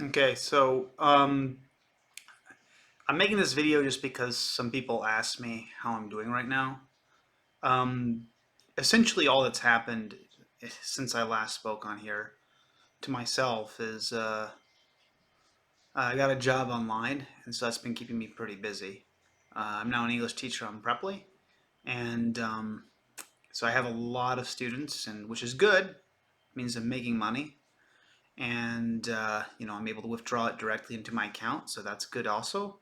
Okay, so I'm making this video just because some people asked me how I'm doing right now. Um, Essentially, all that's happened since I last spoke on here to myself is I got a job online, and so that's been keeping me pretty busy. I'm now an English teacher on Preply, and so I have a lot of students, and which is good. It means I'm making money, and I'm able to withdraw it directly into my account, so that's good also.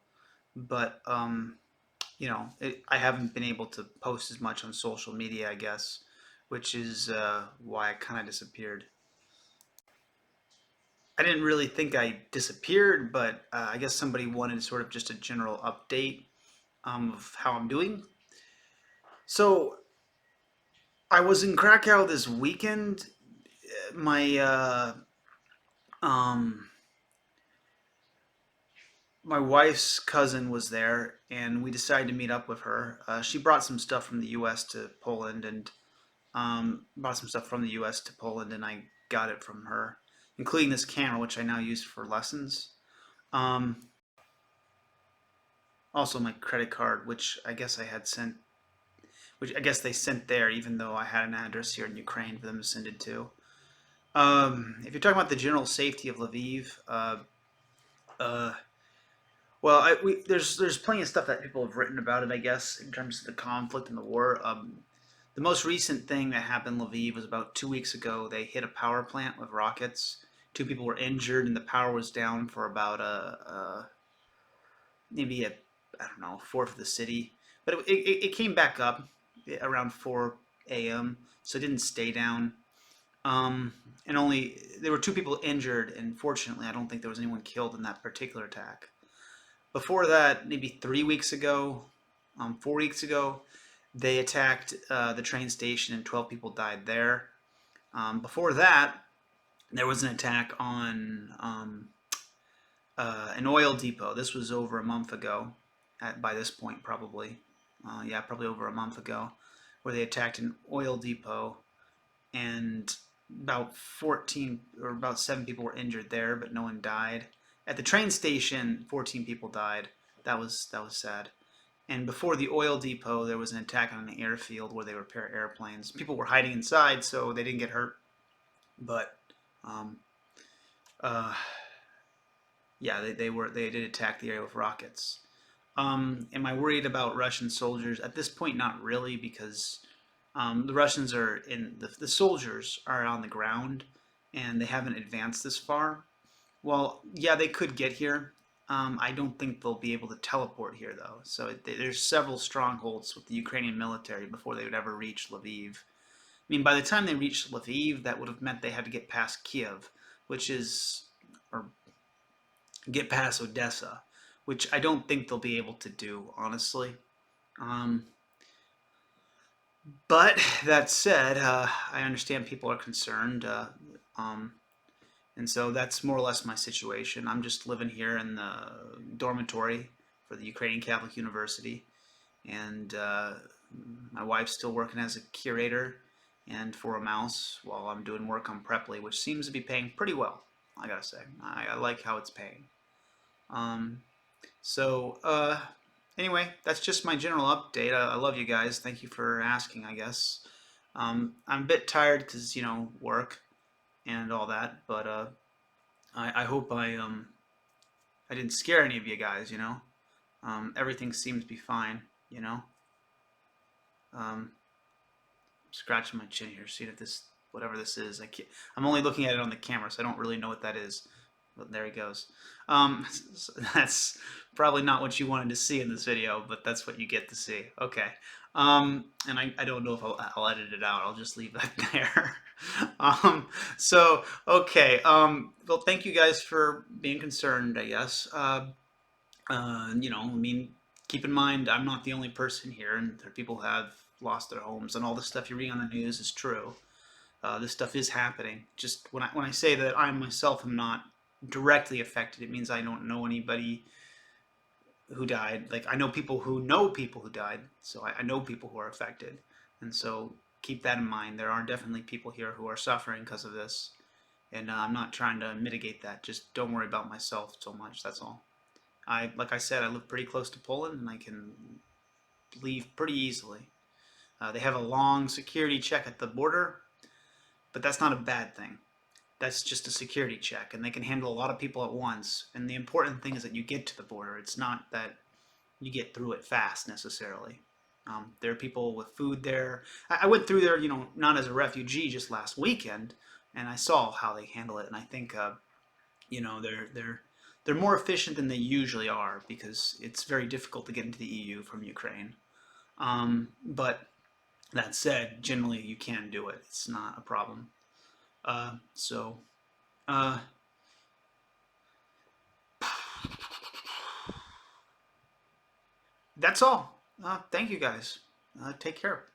But I haven't been able to post as much on social media, I guess, which is why I kind of disappeared. I didn't really think I disappeared, but I guess somebody wanted sort of just a general update of how I'm doing. So I was in Krakow this weekend. My um, my wife's cousin was there, and we decided to meet up with her. She brought some stuff from the U.S. to Poland, and bought some stuff from the U.S. to Poland, and I got it from her, including this camera, which I now use for lessons. Um, Also, my credit card, which I guess I had sent, which I guess they sent there, even though I had an address here in Ukraine for them to send it to. If you're talking about the general safety of Lviv, uh, well, there's plenty of stuff that people have written about it, I guess, in terms of the conflict and the war. The most recent thing that happened in Lviv was about 2 weeks ago. They hit a power plant with rockets. Two people were injured, and the power was down for about maybe a I don't know, a fourth of the city. But it came back up around 4 a.m., so it didn't stay down. Um, and only there were two people injured, and fortunately, I don't think there was anyone killed in that particular attack. Before that, maybe 3 weeks ago, 4 weeks ago, they attacked the train station and 12 people died there. Before that, there was an attack on an oil depot. This was over a month ago, by this point, probably. Yeah, probably over a month ago, where they attacked an oil depot, and about 14 or about 7 people were injured there, but no one died. At the train station, 14 people died. That was sad. And before the oil depot, there was an attack on an airfield where they repair airplanes. People were hiding inside, so they didn't get hurt. But um, uh, yeah, they did attack the area with rockets. Am I worried about Russian soldiers at this point? Not really, because the Russians are in the soldiers are on the ground, and they haven't advanced this far. Well, yeah, they could get here. I don't think they'll be able to teleport here, though. So there's several strongholds with the Ukrainian military before they would ever reach Lviv. I mean, by the time they reached Lviv, that would have meant they had to get past Kiev, which is, or get past Odessa, which I don't think they'll be able to do, honestly. Um, but that said, I understand people are concerned. Um, And so that's more or less my situation. I'm just living here in the dormitory for the Ukrainian Catholic University, and my wife's still working as a curator and for a mouse while I'm doing work on Preply, which seems to be paying pretty well. I gotta say, I like how it's paying. Um, so anyway, that's just my general update. I love you guys. Thank you for asking. I guess I'm a bit tired because work and all that, but I hope I didn't scare any of you guys. Everything seems to be fine. Um, Scratching my chin here, seeing if this whatever this is. I'm only looking at it on the camera, so I don't really know what that is. But there he goes. So that's probably not what you wanted to see in this video, but that's what you get to see. Okay. And I don't know if I'll edit it out. I'll just leave that there. Okay. Well, thank you guys for being concerned, I guess. I mean, keep in mind, I'm not the only person here, and there are people who have lost their homes, and all the stuff you're reading on the news is true. This stuff is happening. Just when I say that I myself am not directly affected, it means I don't know anybody who died. Like I know people who died, so I know people who are affected, and so keep that in mind. There are definitely people here who are suffering because of this, and I'm not trying to mitigate that. Just don't worry about myself so much. That's all. Like I said, I live pretty close to Poland, and I can leave pretty easily. They have a long security check at the border, but that's not a bad thing. That's just a security check, and they can handle a lot of people at once. And the important thing is that you get to the border. It's not that you get through it fast necessarily. There are people with food there. I went through there, not as a refugee, just last weekend, and I saw how they handle it. And I think, they're more efficient than they usually are because it's very difficult to get into the EU from Ukraine. But that said, generally you can do it. It's not a problem. So uh, that's all. Thank you guys. Take care.